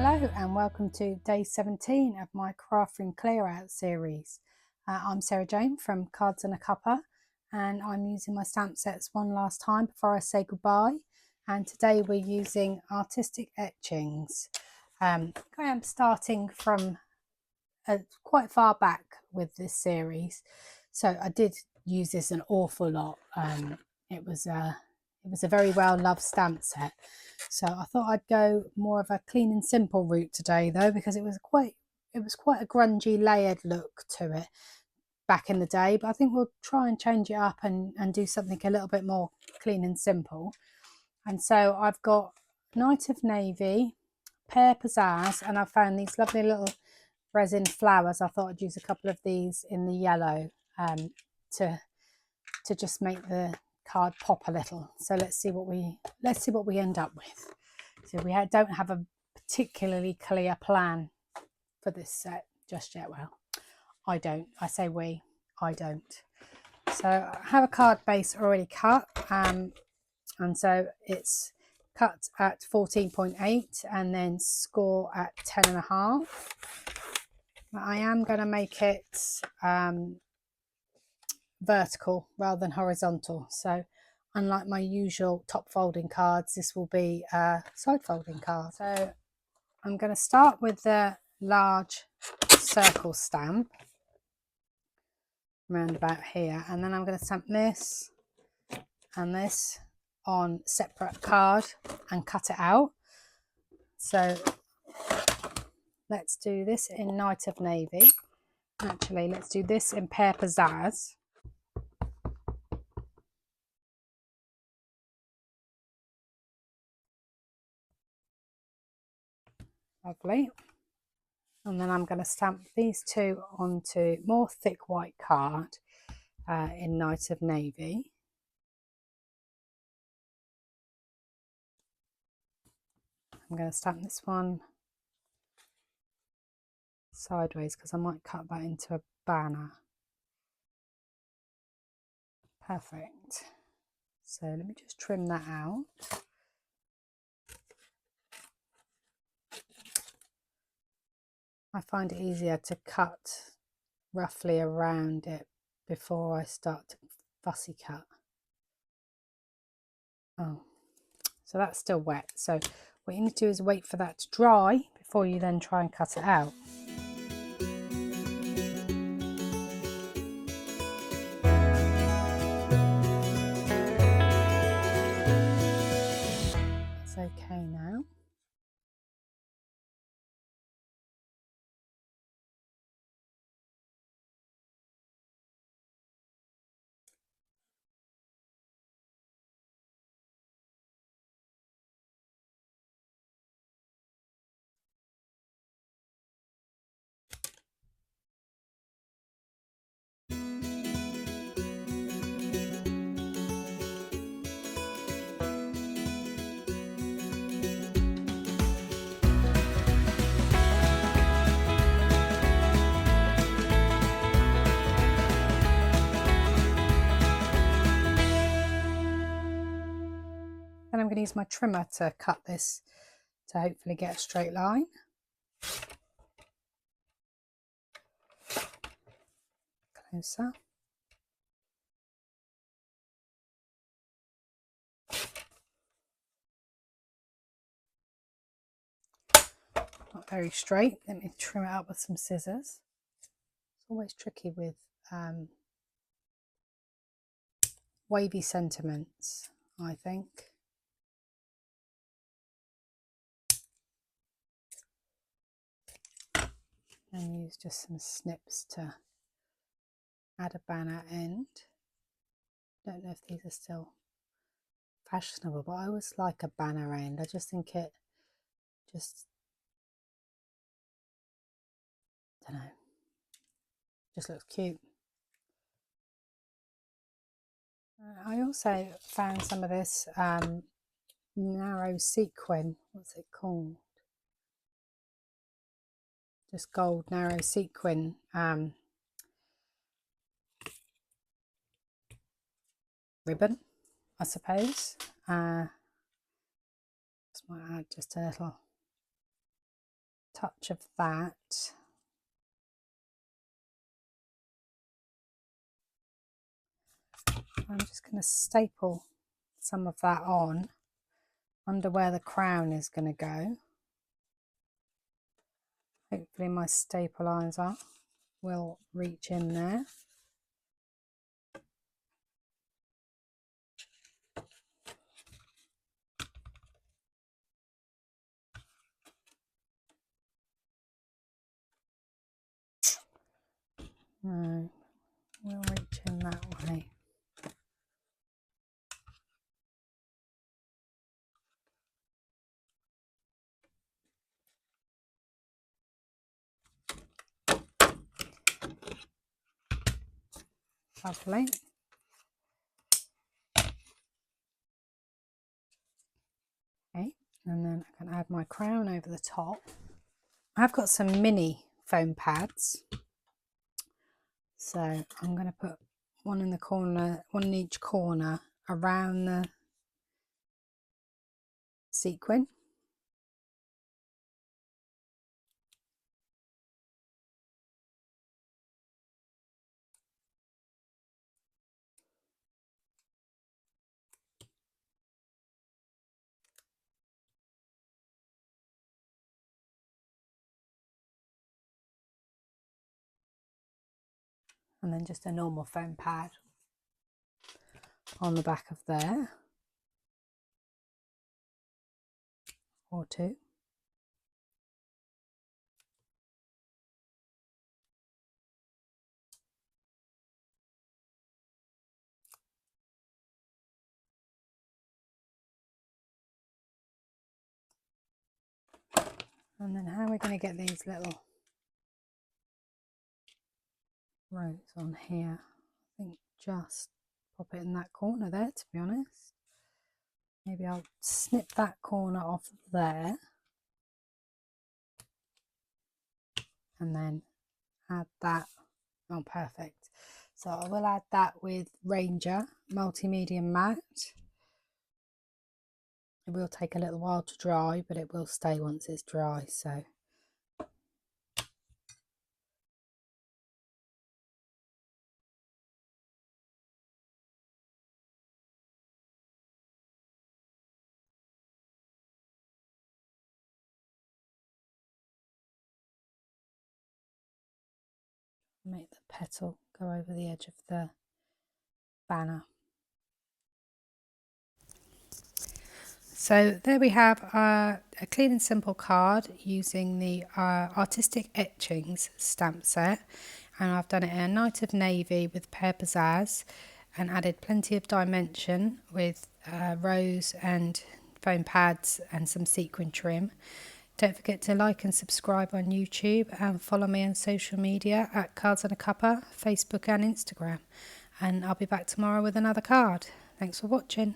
Hello and welcome to day 17 of my Craft Room Clear Out series. I'm Sarah Jane from Cards and a Cuppa, and I'm using my stamp sets one last time before I say goodbye. And today we're using Artistic Etchings. I am starting from quite far back with this series, so I did use this an awful lot. It was a very well loved stamp set, so I thought I'd go more of a clean and simple route today, though, because it was quite a grungy layered look to it back in the day. But I think we'll try and change it up and do something a little bit more clean and simple. And so I've got Night of Navy, Pear Pizzazz, and I found these lovely little resin flowers. I thought I'd use a couple of these in the yellow to just make the card pop a little. So let's see what we end up with. So we don't have a particularly clear plan for this set just yet. Well, I don't. I say we. I don't. So I have a card base already cut, and so it's cut at 14.8 and then score at 10.5. I am going to make it vertical rather than horizontal. So unlike my usual top folding cards, this will be a side folding card. So I'm going to start with the large circle stamp around about here, and then I'm going to stamp this and this on separate card and cut it out. So let's do this in Night of Navy. Actually, let's do this in Pear Pizzazz. Lovely. And then I'm going to stamp these two onto more thick white card in Night of Navy. I'm going to stamp this one sideways because I might cut that into a banner. Perfect. So let me just trim that out. I find it easier to cut roughly around it before I start to fussy cut. Oh, so that's still wet. So what you need to do is wait for that to dry before you then try and cut it out. That's okay now. Then I'm going to use my trimmer to cut this to hopefully get a straight line. Closer. Not very straight. Let me trim it up with some scissors. It's always tricky with wavy sentiments, I think. And use just some snips to add a banner end. Don't know if these are still fashionable, but I always like a banner end. I just think it just, I don't know, just looks cute. I also found some of this narrow sequin. What's it called? Just gold narrow sequin ribbon, I suppose. Just might add just a little touch of that. I'm just going to staple some of that on under where the crown is going to go. Hopefully my stabilizer will reach in there. No, we'll reach in that way. Lovely. Okay, and then I can add my crown over the top. I've got some mini foam pads, so I'm going to put one in the corner, one in each corner around the sequin. And then just a normal foam pad on the back of there, or two. And then how are we going to get these little rows on here? I think just pop it in that corner there, to be honest. Maybe I'll snip that corner off there and then add that. Oh, perfect. So I will add that with Ranger Multimedia Matte. It will take a little while to dry, but it will stay once it's dry. So make the petal go over the edge of the banner. So there we have a clean and simple card using the Artistic Etchings stamp set, and I've done it in a night of navy with pear pizzazz and added plenty of dimension with rose and foam pads and some sequin trim. Don't forget to like and subscribe on YouTube and follow me on social media at Cards and a Cuppa, Facebook and Instagram. And I'll be back tomorrow with another card. Thanks for watching.